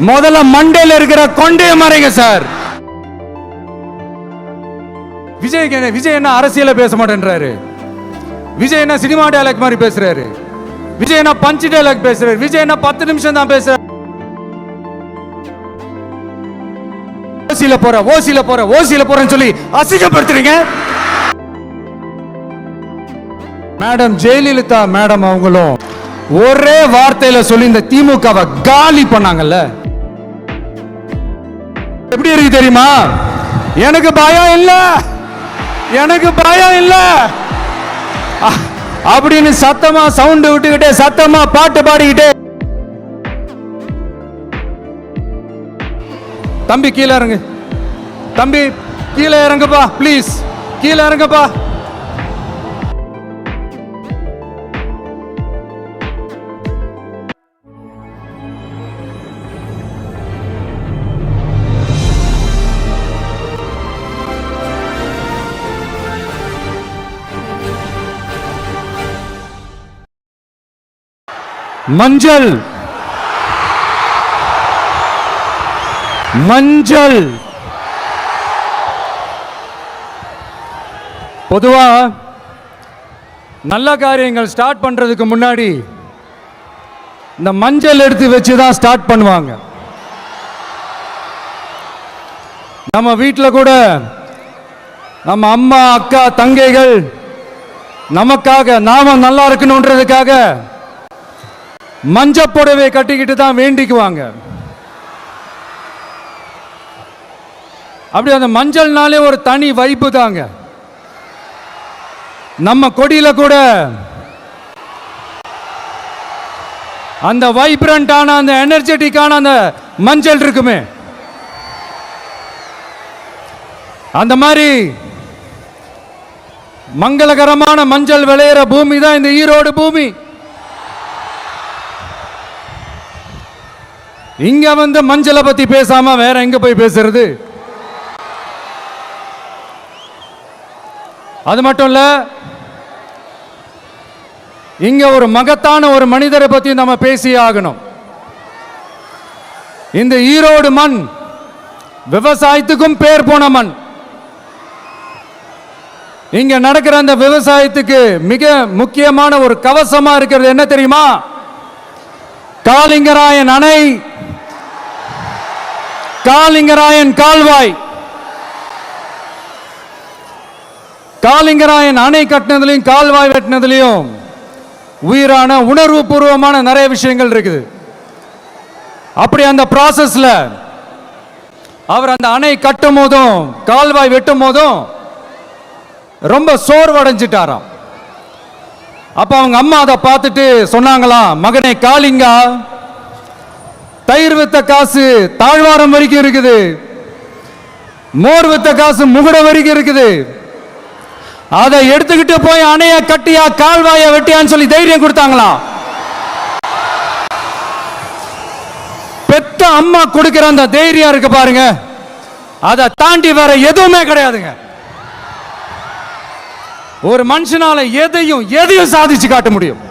முதல்ல மண்டையில இருக்கிற கொண்டைய மறைங்க சார். விஜய் என்ன அரசியல பேச மாட்டேன்றாரு. விஜய் என்ன சினிமா டயலாக் மாதிரி பேசுறாரு. விஜய் என்ன பஞ்ச் டயலாக் பேசுறாரு. விஜய் என்ன 10 நிமிஷம் தான் பேசுறாரு. ஓசில போறேன்னு சொல்லி அசிங்கப்படுத்துறீங்க. மேடம் ஜெயலலிதா மேடம் அவங்களும் ஒரே வார்த்தையில சொல்லி இந்த திமுகவை காலி பண்ணாங்கல்ல. எப்படி இருக்கு தெரியுமா? எனக்கு பயம் இல்ல அப்படின்னு சத்தமா சவுண்ட் விட்டுக்கிட்டே சத்தமா பாட்டு பாடிக்கிட்டே, தம்பி கீழே இறங்கு, தம்பி கீழே இறங்குப்பா, ப்ளீஸ் கீழே இறங்குப்பா. மஞ்சள் மஞ்சள் பொதுவா நல்ல காரியங்கள் ஸ்டார்ட் பண்றதுக்கு முன்னாடி இந்த மஞ்சள் எடுத்து வச்சு தான் ஸ்டார்ட் பண்ணுவாங்க. நம்ம வீட்டில் கூட நம்ம அம்மா அக்கா தங்கைகள் நமக்காக நாம நல்லா இருக்கணும்ன்றதுக்காக மஞ்சள் புடவை கட்டிக்கிட்டு தான் வேண்டிக்குவாங்க. அப்படி அந்த மஞ்சள்னாலே ஒரு தனி வைப்பு தாங்க. நம்ம கொடியில கூட அந்த வைப்ரண்டான அந்த எனர்ஜெட்டிக்கான அந்த மஞ்சள் இருக்குமே, அந்த மாதிரி மங்களகரமான மஞ்சள் விளையிற பூமி தான் இந்த ஈரோடு பூமி. இங்க வந்து மஞ்சளை பத்தி பேசாம வேற எங்க போய் பேசுறது? அது மட்டும் இல்ல, இங்க ஒரு மகத்தான ஒரு மனிதரை பத்தி நம்ம பேசியே ஆகணும். இந்த ஈரோடு மண் விவசாயத்துக்கும் பேர் போன மண். இங்க நடக்கிற அந்த விவசாயத்துக்கு மிக முக்கியமான ஒரு கவசமா இருக்கிறது என்ன தெரியுமா? காலிங்கராயன் அணை, காலிங்கராயன் கால்வாய். காலிங்கராயன் அணை கட்டினதுலையும் கால்வாய் வெட்டினதுலையும் உயிரான உணர்வு பூர்வமான நிறைய விஷயங்கள் இருக்குது. அப்படி அந்த ப்ராசஸ்ல அவர் அந்த அணை கட்டும் போதும் கால்வாய் வெட்டும் போதும் ரொம்ப சோர்வடைஞ்சிட்டாராம். அப்ப அவங்க அம்மா அதை பார்த்துட்டு சொன்னாங்களாம், மகனே காளிங்கா, தயிர் வித்த காசு தாழ்வாரம் வரைக்கும் இருக்குது, மோர் வித்த காசு முகுட வரைக்கும் இருக்குது, அதை எடுத்துக்கிட்டு போய் அணைய கட்டியா கால்வாய வெட்டியான்னு சொல்லி தைரியம் கொடுத்தாங்களாம். பெத்த அம்மா கொடுக்கிற அந்த தைரியம் இருக்கு பாருங்க, அதை தாண்டி வேற எதுவுமே கிடையாதுங்க. ஒரு மனுஷனால எதையும் சாதிச்சு காட்ட முடியும்.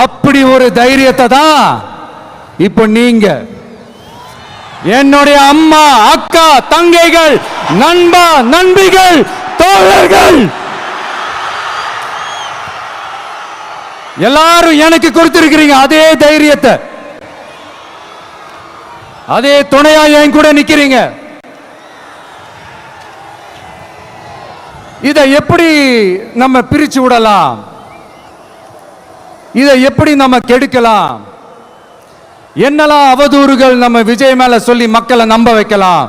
அப்படி ஒரு தைரியத்தை தான் இப்ப நீங்க என்னுடைய அம்மா அக்கா தங்கைகள் நண்பா நண்பிகள் தோழர்கள் எல்லாரும் எனக்கு கொடுத்திருக்கிறீங்க. அதே தைரியத்தை, அதே துணையா என் கூட நிக்கிறீங்க. இதை எப்படி நம்ம பிரிச்சு விடலாம்? இதை எப்படி நம்ம கெடுக்கலாம்? என்னெல்லாம் அவதூறுகள் நம்ம விஜய் மேல சொல்லி மக்களை நம்ப வைக்கலாம்?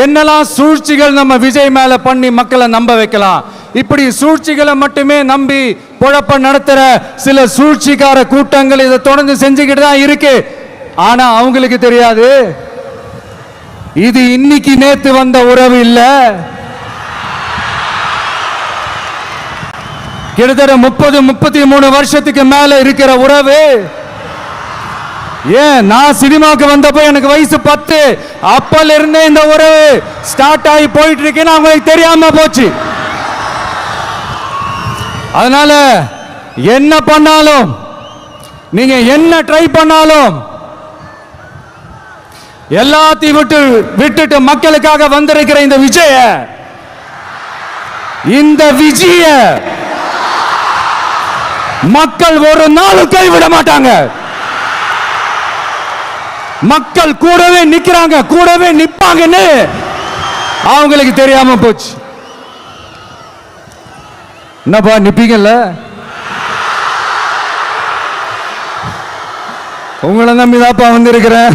என்னெல்லாம் சூழ்ச்சிகள் நம்ம விஜய் மேல பண்ணி மக்களை நம்ப வைக்கலாம்? இப்படி சூழ்ச்சிகளை மட்டுமே நம்பி பொழப்ப நடத்துற சில சூழ்ச்சிக்கார கூட்டங்கள் இதை தொடர்ந்து செஞ்சுக்கிட்டு தான் இருக்கு. ஆனா அவங்களுக்கு தெரியாது, இது இன்னைக்கு நேத்து வந்த உறவு இல்ல. கிட்டத்தட்ட 30-33 வருஷத்துக்கு மேல இருக்கிற உறவு. ஏன் நான் சினிமாவுக்கு வந்தப்போ எனக்கு வயசு 10, அப்பல இருந்தே இந்த உறவு ஸ்டார்ட் ஆகி போயிட்டு இருக்குன்னு அவங்களுக்கு தெரியாம போச்சு. அதனால என்ன பண்ணாலும், நீங்க என்ன ட்ரை பண்ணாலும் எல்லாத்தையும் விட்டுட்டு மக்களுக்காக வந்திருக்கிற இந்த விஜய மக்கள் ஒரு நாளும் கைவிட மாட்டாங்க. மக்கள் கூடவே நிக்கிறாங்க, கூடவே நிப்பாங்கன்னு அவங்களுக்கு தெரியாம போச்சு. என்னப்பா நிப்பீங்கல்ல? உங்களை நம்பிதாப்பா வந்திருக்கிறேன்.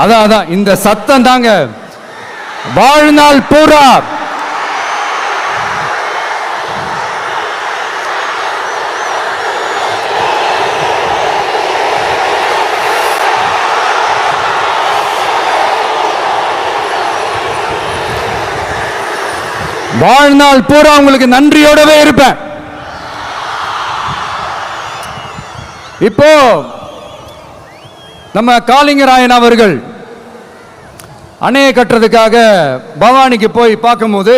அதான் இந்த சத்தம் தாங்க வாழ்நாள் பூரா உங்களுக்கு நன்றியோடவே இருப்பேன். இப்போ நம்ம காளிங்கராயன் அவர்கள் அணையை கட்டுறதுக்காக பவானிக்கு போய் பார்க்கும்போது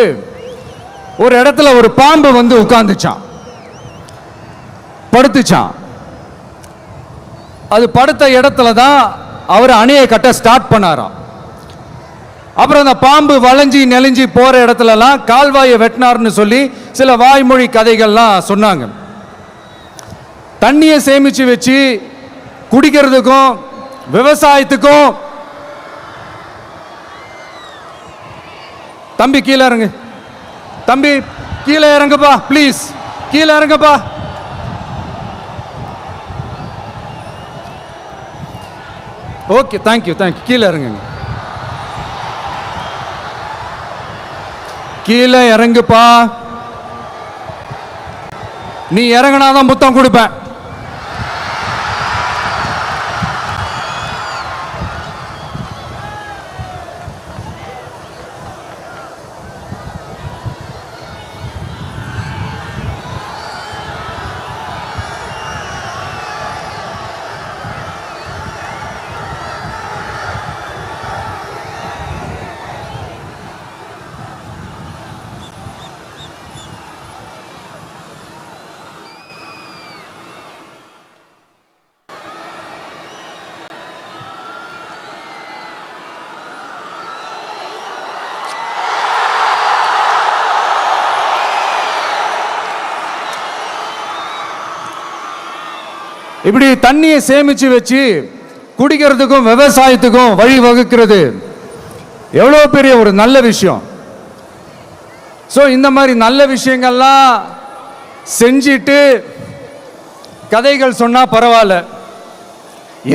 ஒரு இடத்துல ஒரு பாம்பு வந்து உட்கார்ந்துச்சான், படுத்துச்சான். அது படுத்த இடத்துல தான் அவர் அணையை கட்ட ஸ்டார்ட் பண்ணாராம். அப்புறம் அந்த பாம்பு வளைஞ்சி நெளிஞ்சி போற இடத்துலலாம் கால்வாயை வெட்டினார்னு சொல்லி சில வாய்மொழி கதைகள்லாம் சொன்னாங்க. தண்ணியை சேமிச்சு வச்சு குடிக்கிறதுக்கும் விவசாயத்துக்கும். தம்பி கீழே இறங்கு, தம்பி கீழே இறங்குப்பா, ப்ளீஸ் கீழே இறங்குப்பா. ஓகே, தேங்க்யூ கீழே இறங்குங்க, கீழே இறங்குப்பா. நீ இறங்கினாதான் முத்தம் கொடுப்பேன். இப்படி தண்ணியை சேமிச்சு வச்சு குடிக்கிறதுக்கும் விவசாயத்துக்கும் வழி வகுக்கிறது எவ்வளவு பெரிய ஒரு நல்ல விஷயம். ஸோ இந்த மாதிரி நல்ல விஷயங்கள்லாம் செஞ்சிட்டு கதைகள் சொன்னா பரவாயில்ல,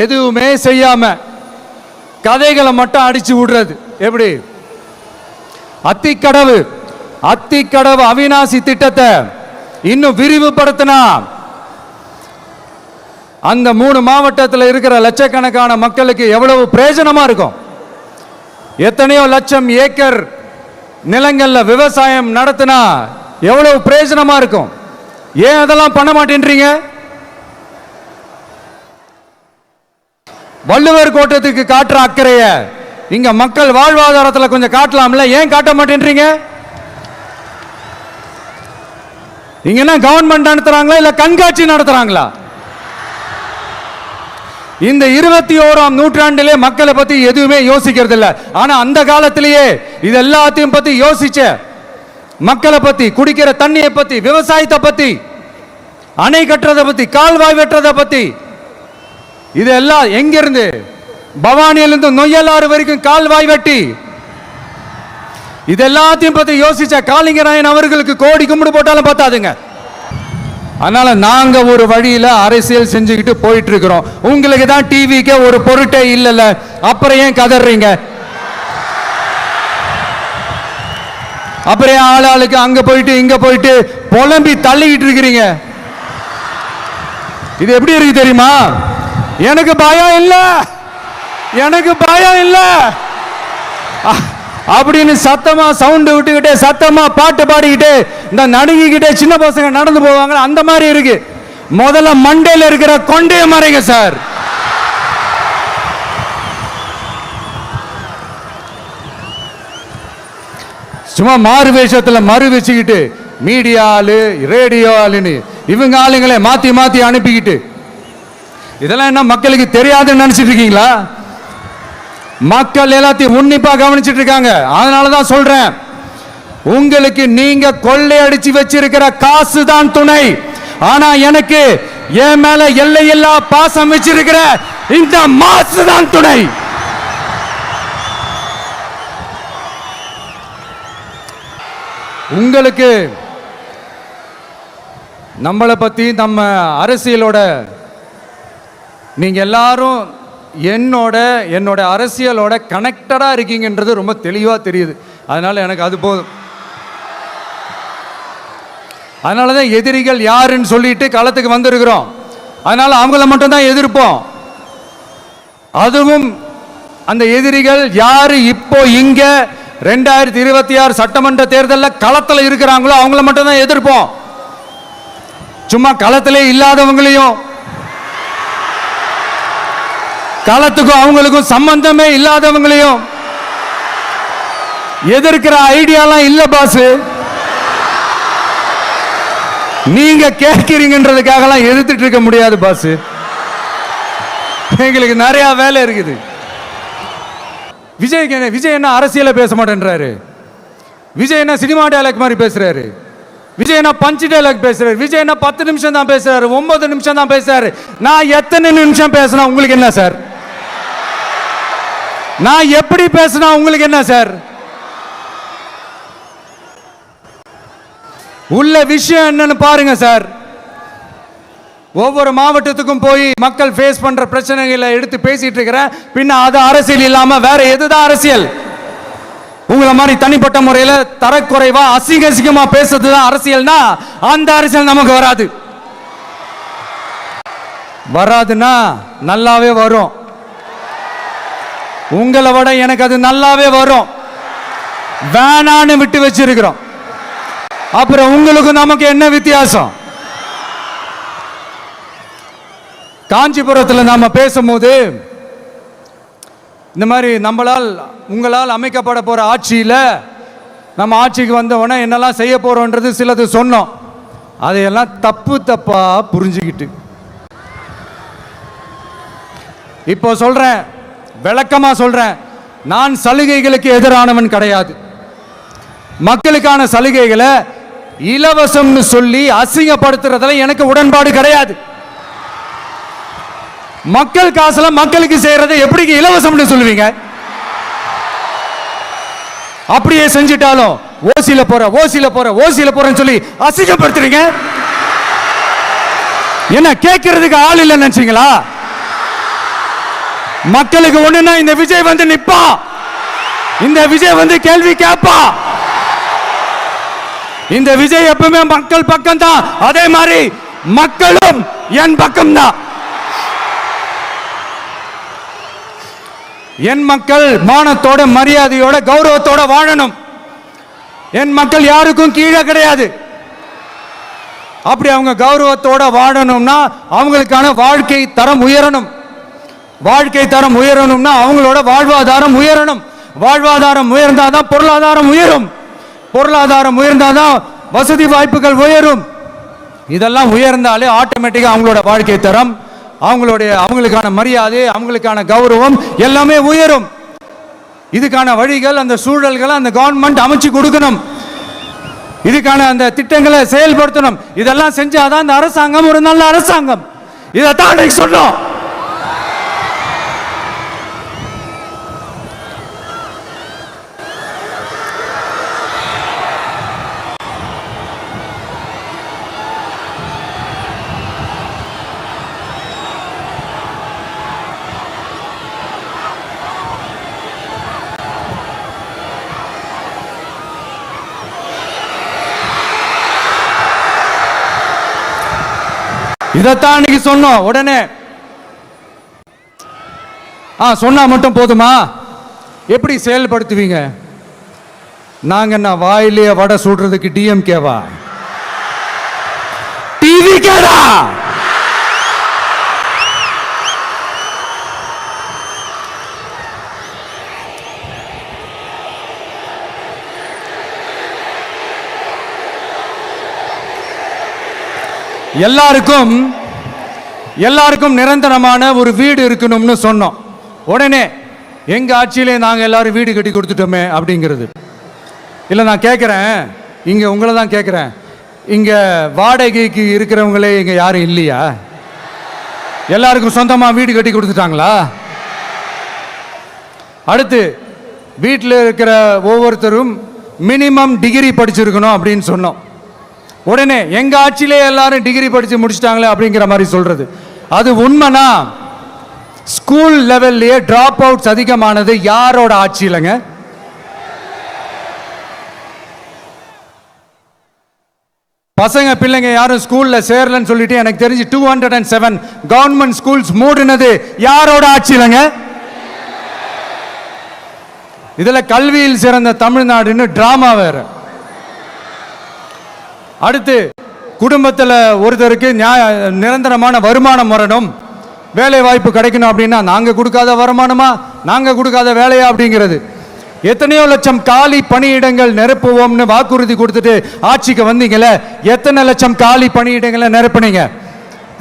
எதுவுமே செய்யாம கதைகளை மட்டும் அடிச்சு விடுறது எப்படி? அத்திக்கடவு அவிநாசி திட்டத்தை இன்னும் விரிவுபடுத்தினா அந்த 3 மாவட்டத்தில் இருக்கிற லட்சக்கணக்கான மக்களுக்கு எவ்வளவு பிரயோஜனமா இருக்கும். எத்தனையோ லட்சம் ஏக்கர் நிலங்கள்ல விவசாயம் நடத்தினா எவ்வளவு பிரயோஜனமா இருக்கும். ஏன் அதெல்லாம் பண்ண மாட்டேன்றீங்க? வள்ளுவர் கோட்டத்துக்கு காட்டுற அக்கறைய இங்க மக்கள் வாழ்வாதாரத்தில் கொஞ்சம் காட்டலாம்ல, ஏன் காட்ட மாட்டேன்றீங்க? இங்க என்ன கவர்மெண்ட் நடத்துறாங்களா இல்ல கண்காட்சி நடத்துறாங்களா? இந்த 21ஆம் நூற்றாண்டிலே மக்களை பத்தி எதுவுமே யோசிக்கிறது இல்ல. ஆனா அந்த காலத்திலேயே இது எல்லாத்தையும் பத்தி யோசிச்ச மக்களை பத்தி, குடிக்கிற தண்ணியை பத்தி, விவசாயத்தை பத்தி, அணை கட்டுறதை பத்தி, கால்வாய் வெட்டுறதை பத்தி, இதெல்லாம் எங்கிருந்து? பவானியிலிருந்து நொய்யலாறு வரைக்கும் கால்வாய் வெட்டி இது எல்லாத்தையும் பத்தி யோசிச்ச காளிங்கராயன் அவர்களுக்கு கோடி கும்பிடு போட்டாலும் பார்த்தாதுங்க. அதனால நாங்க ஒரு வழியில அரசியல் செஞ்சுக்கிட்டு போயிட்டு இருக்கிறோம். உங்களுக்கு தான் டிவிக்கு ஒரு பொருட்டே இல்லைல்ல, அப்புறம் ஏன் கதறீங்க? அப்புறம் ஆளாளுக்கு அங்க போயிட்டு இங்க போயிட்டு புலம்பி தள்ளிக்கிட்டு இருக்கிறீங்க. இது எப்படி இருக்கு தெரியுமா? எனக்கு பயம் இல்ல அப்படின்னு சத்தமா சவுண்ட் விட்டுக்கிட்டே சத்தமா பாட்டு பாடிக்கிட்டு இந்த நடுங்கிக்கிட்டே சின்ன பசங்க நடந்து போவாங்க, அந்த மாதிரி இருக்கு. முதல்ல மண்டையில இருக்கிற கொண்டைய மறைங்க சார். சும்மா மாறு வேஷத்துல மறு வச்சுக்கிட்டு மீடியா ஆளு ரேடியோ ஆளுன்னு இவங்க ஆளுங்களை மாத்தி மாத்தி அனுப்பிக்கிட்டு இதெல்லாம் என்ன மக்களுக்கு தெரியாதுன்னு நினைச்சிட்டு இருக்கீங்களா? மக்கள் எல்லாத்தையும் உன்னிப்பா கவனிச்சிட்டு இருக்காங்க. அதனாலதான் சொல்றேன், உங்களுக்கு நீங்க கொள்ளையடிச்சு வச்சிருக்கிற காசு தான் துணை. ஆனா எனக்கு என் மேல எல்லையில்லா பாசம் வச்சிருக்கிற இந்த மாசு தான் துணை. உங்களுக்கு நம்மளை பத்தி, நம்ம அரசியலோட, நீங்க எல்லாரும் என்னோட அரசியலோட கனெக்டடா இருக்கீங்கன்றது ரொம்ப தெளிவா தெரியுது. அதனால எனக்கு அது போதும். அதனாலதான் எதிரிகள் யாருன்னு சொல்லிட்டு களத்துக்கு வந்திருக்கிறோம். அதனால அவங்கள மட்டும் தான் எதிர்ப்போம். அதுவும் அந்த எதிரிகள் யாரு இப்போ இங்க 2026 சட்டமன்ற தேர்தலில் களத்தில் இருக்கிறாங்களோ அவங்கள மட்டும் தான் எதிர்ப்போம். சும்மா களத்திலே இல்லாதவங்களையும், களத்துக்கும் அவங்களுக்கும் சம்பந்தமே இல்லாதவங்களையும் எதிர்க்கிற ஐடியாலாம் இல்ல பாஸ். நீங்க கேட்கிறீங்கன்றதுக்காகலாம் எதிர்த்துட்டு இருக்க முடியாது பாஸ். எங்களுக்கு நிறைய வேலை இருக்குது. விஜய் என்ன அரசியல பேச மாட்டேன்றாரு. விஜய் என்ன சினிமா டயலாக் மாதிரி பேசுறாரு. விஜய் என்ன பஞ்ச் டயலாக் பேசுறாரு. விஜய் என்ன 10 நிமிஷம் தான் பேசுறாரு, 9 நிமிஷம் தான் பேசுறாரு. நான் எத்தனை நிமிஷம் பேசினா உங்களுக்கு என்ன சார்? நான் எப்படி பேசினா உங்களுக்கு என்ன சார்? உள்ள விஷயம் என்னன்னு பாருங்க சார். ஒவ்வொரு மாவட்டத்துக்கும் போய் மக்கள் ஃபேஸ் பண்ற பிரச்சனைகளை எடுத்து பேசிட்டு இருக்கிறேன். பின்ன அது அரசியல் இல்லாம வேற எதுதான் அரசியல்? உங்களை மாதிரி தனிப்பட்ட முறையில் தரக்குறைவா அசிங்கமா பேசுறது தான் அரசியல்னா அந்த அரசியல் நமக்கு வராது. வராதுன்னா நல்லாவே வரும். உங்களை விட எனக்கு அது நல்லாவே வரும். வேணான்னு விட்டு வச்சிருக்கிறோம். அப்புறம் உங்களுக்கு நமக்கு என்ன வித்தியாசம்? காஞ்சிபுரத்தில் நாம பேசும்போது இந்த மாதிரி உங்களால் அமைக்கப்பட போற ஆட்சியில நம்ம ஆட்சிக்கு வந்த உடனே என்னெல்லாம் செய்ய போறோம்ன்றது சிலது சொன்னோம். அதையெல்லாம் தப்பா புரிஞ்சுக்கிட்டு இப்போ சொல்றேன், விளக்கமா சொல்றேன், நான் சலுகைகளுக்கு எதிரானவன் கிடையாது. மக்களுக்கான சலுகைகளை இலவசம்னு சொல்லி அசிங்கப்படுத்துறதுல எனக்கு உடன்பாடு கிடையாது. மக்கள் காசுல மக்களுக்கு செய்யறதை எப்படி இலவசம்னு சொல்லுவீங்க? அப்படியே செஞ்சிட்டாலும் ஓசில போறேன்னு சொல்லி அசிங்கப்படுத்துறீங்க. என்ன கேட்கறதுக்கு ஆள் இல்லைன்னு நினைச்சீங்களா? மக்களுக்கு ஒண்ணுன்னா இந்த விஜய் வந்து நிப்பா, இந்த விஜய் வந்து கேள்வி கேட்பா. இந்த விஜய் எப்பவுமே மக்கள் பக்கம் தான். அதே மாதிரி மக்களும் என் பக்கம் தான். என் மக்கள் மானத்தோட, மரியாதையோட, கௌரவத்தோட வாழணும். என் மக்கள் யாருக்கும் கீழே கிடையாது. அப்படி அவங்க கௌரவத்தோட வாழணும்னா அவங்களுக்கான வாழ்க்கை தரம் உயரணும். வாழ்க்கை தரம் உயரணும்னா அவங்களோட வாழ்வாதாரம் உயரணும். வாழ்வாதாரம் உயர்ந்தாதான் பொருளாதாரம் உயரும். பொருளாதாரம் உயர்ந்தாதான் வசதி வாய்ப்புகள் உயரும். இதெல்லாம் உயர்ந்தாலே ஆட்டோமேட்டிக்கா அவங்களோட வாழ்க்கை தரம், அவங்களுக்கான மரியாதை, அவங்களுக்கான கௌரவம் எல்லாமே உயரும். இதுக்கான வழிகள், அந்த சூழல்களை அந்த கவர்மெண்ட் அமைச்சு கொடுக்கணும். இதுக்கான அந்த திட்டங்களை செயல்படுத்தணும். இதெல்லாம் செஞ்சாதான் அந்த அரசாங்கம் ஒரு நல்ல அரசாங்கம். இதைத்தான் சொன்னோம். இதைத்தான் இன்னைக்கு சொன்னோம். உடனே சொன்னா மட்டும் போதுமா? எப்படி செயல்படுத்துவீங்க? நாங்க என்ன வாயிலே வடை சுடுறதுக்கு டிஎம்கேவா? டிவிகேடா? எல்லாருக்கும் எல்லாருக்கும் நிரந்தரமான ஒரு வீடு இருக்கணும்னு சொன்னோம். உடனே எங்க ஆட்சியிலே நாங்க எல்லாரும் வீடு கட்டி கொடுத்துட்டோமே அப்படிங்கிறது. இல்லை, நான் கேட்குறேன், இங்க உங்களை தான் கேட்குறேன், இங்க வாடகைக்கு இருக்கிறவங்களே இங்க யாரும் இல்லையா? எல்லாருக்கும் சொந்தமா வீடு கட்டி கொடுத்துட்டாங்களா? அடுத்து வீட்டில் இருக்கிற ஒவ்வொருத்தரும் மினிமம் டிகிரி படிச்சிருக்கணும் அப்படின்னு சொன்னோம். உடனே எங்க ஆட்சியிலே எல்லாரும் டிகிரி படிச்சு முடிச்சிட்டாங்களே அப்படிங்கிற மாதிரி சொல்றது. அது உண்மைனா ஸ்கூல் லெவல்லையே டிராப் அவுட்ஸ் அதிகமானது யாரோட ஆட்சியிலங்க? பசங்க பிள்ளைங்க யாரும் ஸ்கூல்ல சேரலன்னு சொல்லிட்டு எனக்கு தெரிஞ்சு 207 கவர்மெண்ட் ஸ்கூல்ஸ் மூடினது யாரோட ஆட்சியிலங்க? இதுல கல்வியில் சிறந்த தமிழ்நாடுன்னு டிராமா வேற. அடுத்து குடும்பத்தில் ஒருத்தருக்கு நிரந்தரமான வருமானம் வரணும், வேலை வாய்ப்பு கிடைக்கணும் அப்படின்னா நாங்க கொடுக்காத வருமானமா, நாங்க கொடுக்காத வேலையா அப்படிங்கிறது. எத்தனையோ லட்சம் காலி பணியிடங்கள் நிரப்புவோம்னு வாக்குறுதி கொடுத்துட்டு ஆட்சிக்கு வந்தீங்களே, எத்தனை லட்சம் காலி பணியிடங்களை நிரப்புனீங்க?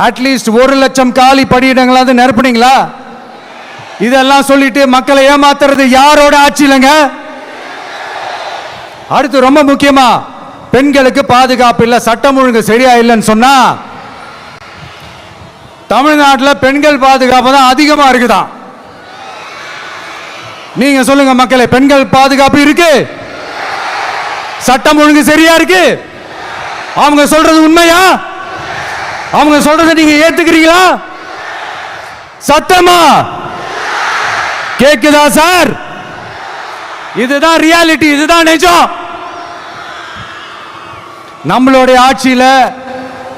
அட்லீஸ்ட் 1 லட்சம் காலி பணியிடங்களாவது நிரப்புனீங்களா? இதெல்லாம் சொல்லிட்டு மக்களை ஏமாத்துறது யாரோட ஆட்சியிலங்க? அடுத்து ரொம்ப முக்கியமா, பெண்களுக்கு பாதுகாப்பு இல்ல, சட்டம் ஒழுங்கு சரியா இல்லைன்னு சொன்னா தமிழ்நாட்டில் பெண்கள் பாதுகாப்பு தான் அதிகமா இருக்குதான். நீங்க சொல்லுங்க மக்களே, பெண்கள் பாதுகாப்பு இருக்கு? சட்டம் ஒழுங்கு சரியா இருக்கு? அவங்க சொல்றது உண்மையா? அவங்க சொல்றதை நீங்க ஏத்துக்கிறீங்களா? சத்தமா கேக்குதா சார்? இதுதான் ரியாலிட்டி, இதுதான் நிஜம். நம்மளுடைய ஆட்சியில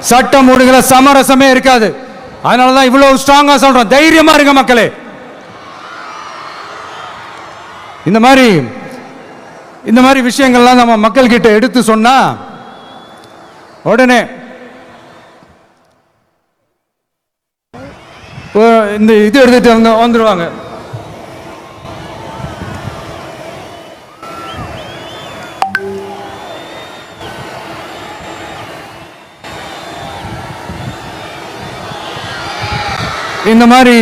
சட்டம் ஒழுங்குல சமரசமே இருக்காது. அதனாலதான் இவ்வளவு ஸ்ட்ராங்கா சொல்றோம், தைரியமா இருங்க மக்களே. இந்த மாதிரி விஷயங்கள்லாம் நம்ம மக்கள் கிட்ட எடுத்து சொன்னா உடனே இந்த இது எடுத்துட்டு வந்துருவாங்க. இந்த மாதிரி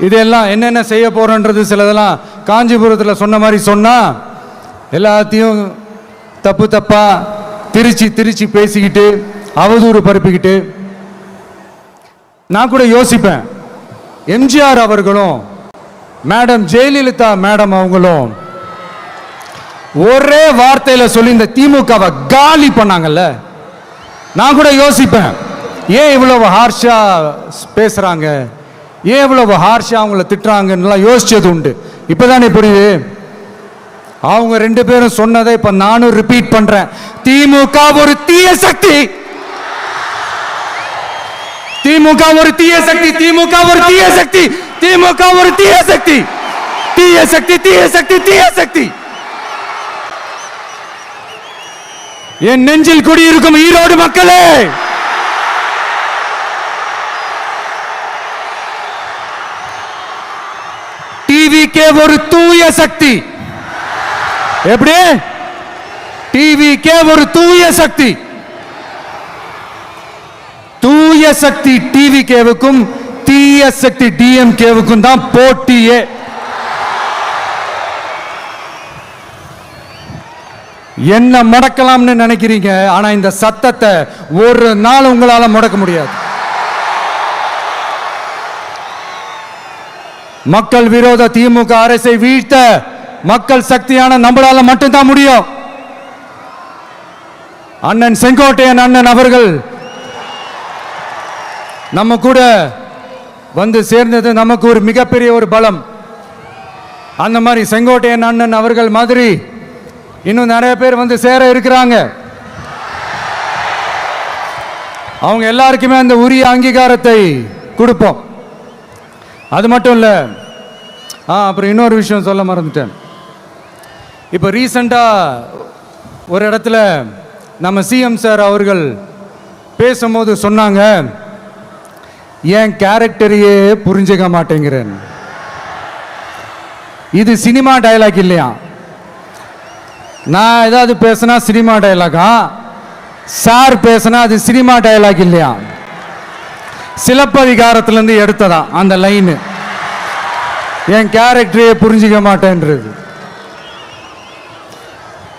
இதெல்லாம் என்னென்ன செய்ய போறோன்றது சிலதெல்லாம் காஞ்சிபுரத்தில் சொன்ன மாதிரி சொன்னா எல்லாத்தையும் தப்பா திருச்சி பேசிக்கிட்டு அவதூறு பரப்பிக்கிட்டு. நான் கூட யோசிப்பேன், எம்ஜிஆர் அவர்களும் மேடம் ஜெயலலிதா மேடம் அவங்களும் ஒரே வார்த்தையில சொல்லி இந்த திமுகவை காலி பண்ணாங்கல்ல. நான் கூட யோசிப்பேன், ஏன் இவ்வளவு ஹார்ஷா பேசுறாங்க, ஏன் இவ்வளவு ஹார்ஷா அவங்கள திட்டுறாங்கன்னு யோசிச்சது உண்டு. இப்பதானே புரியுது. அவங்க 2 பேரும் சொன்னதை இப்ப நானும் ரிப்பீட் பண்றேன். திமுக ஒரு தீய சக்தி, திமுக ஒரு தீய சக்தி, திமுக ஒரு தீய சக்தி, திமுக ஒரு தீய சக்தி, தீய சக்தி, தீய சக்தி, தீய சக்தி. என் நெஞ்சில் குடியிருக்கும் ஈரோடு மக்களே, டிவிகே ஒரு தூய சக்தி. எப்படி? டிவிகே ஒரு தூய சக்தி. தூய சக்தி டிவிகேவுக்கும் தீய சக்தி டிஎம்கேவுக்கும் தான் போட்டியே. என்ன முடக்கலாம்னு நினைக்கிறீங்க, ஆனா இந்த சத்தத்தை ஒரு நாள் உங்களால முடக்க முடியாது. மக்கள் விரோத திமுக அரசை வீழ்த்த மக்கள் சக்தியான நம்மளால மட்டும்தான் முடியும். அண்ணன் செங்கோட்டையன் அண்ணன் அவர்கள் நம்ம கூட வந்து சேர்ந்தது நமக்கு ஒரு மிகப்பெரிய ஒரு பலம். அந்த மாதிரி செங்கோட்டையன் அண்ணன் அவர்கள் மாதிரி இன்னும் நிறைய பேர் வந்து சேர இருக்கிறாங்க. அவங்க எல்லாருக்குமே அந்த உரிய அங்கீகாரத்தை கொடுப்போம். அது மட்டும் இல்லை, அப்புறம் இன்னொரு விஷயம் சொல்ல மறந்துட்டேன். இப்போ ரீசண்டாக ஒரு இடத்துல நம்ம சிஎம் சார் அவர்கள் பேசும்போது சொன்னாங்க, என் கேரக்டரையே புரிஞ்சுக்க மாட்டேங்கிறேன். இது சினிமா டயலாக் இல்லையா? நான் ஏதாவது பேசினா சினிமா டயலாகா, சார் பேசினா அது சினிமா டயலாக் இல்லையா, சிலப்பதிகாரத்திலிருந்து எடுத்ததா அந்த லைனு. என் கேரக்டரையே புரிஞ்சிக்க மாட்டேன்றது.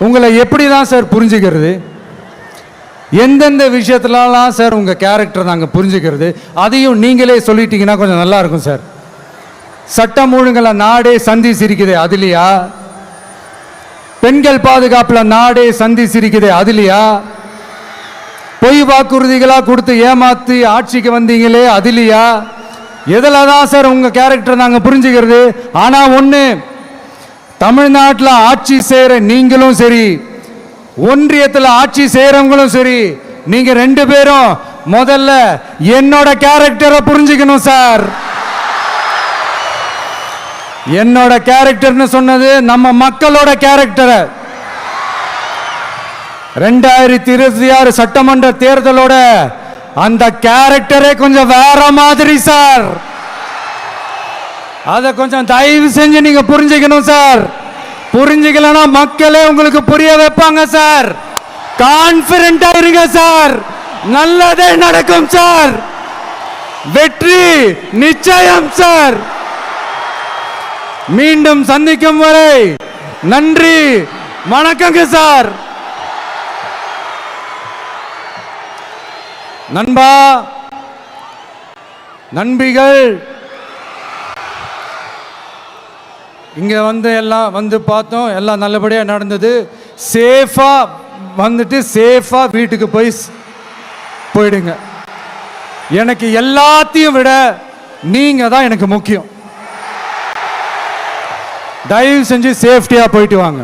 உங்களை எப்படி தான் சார் புரிஞ்சுக்கிறது? எந்தெந்த விஷயத்துலலாம் சார் உங்கள் கேரக்டர் நாங்கள் புரிஞ்சுக்கிறது? அதையும் நீங்களே சொல்லிட்டீங்கன்னா கொஞ்சம் நல்லா இருக்கும் சார். சட்டம் ஒழுங்குல நாடே சந்தி சிரிக்குது அதுலையா? பெண்கள் பாதுகாப்பில் நாடே சந்தி சிரிக்குது அதுலையா? பொய் வாக்குறுதிகளாக கொடுத்து ஏமாத்தி ஆட்சிக்கு வந்தீங்களே அதுலையா? எதில் தான் சார் உங்கள் கேரக்டர் நாங்கள் புரிஞ்சுக்கிறது? ஆனால் ஒன்று, தமிழ்நாட்டில் ஆட்சி செய்கிற நீங்களும் சரி, ஒன்றியத்தில் ஆட்சி செய்கிறவங்களும் சரி, நீங்கள் ரெண்டு பேரும் முதல்ல என்னோட கேரக்டரை புரிஞ்சுக்கணும் சார். என்னோட கேரக்டர்னு சொன்னது நம்ம மக்களோட கேரக்டரை. 2026 சட்டமன்ற தேர்தலோட அந்த கேரக்டரே கொஞ்சம் வேற மாதிரி சார். அதை கொஞ்சம் தயவு செஞ்சு நீங்க புரிஞ்சுக்கணும் சார். புரிஞ்சுக்கலன்னா மக்களே உங்களுக்கு புரிய வைப்பாங்க சார். கான்பிடென்டா இருங்க சார், நல்லதே நடக்கும் சார், வெற்றி நிச்சயம் சார். மீண்டும் சந்திக்கும் வரை நன்றி, வணக்கங்க சார். நண்பா, நண்பிகள், இங்கே எல்லாம் பார்த்தோம், எல்லாம் நல்லபடியாக நடந்தது. சேஃபாக வந்துட்டு சேஃபாக வீட்டுக்கு போயிடுங்க. எனக்கு எல்லாத்தையும் விட நீங்கள் தான் எனக்கு முக்கியம். தயவு செஞ்சு சேஃப்டியாக போயிட்டு வாங்க.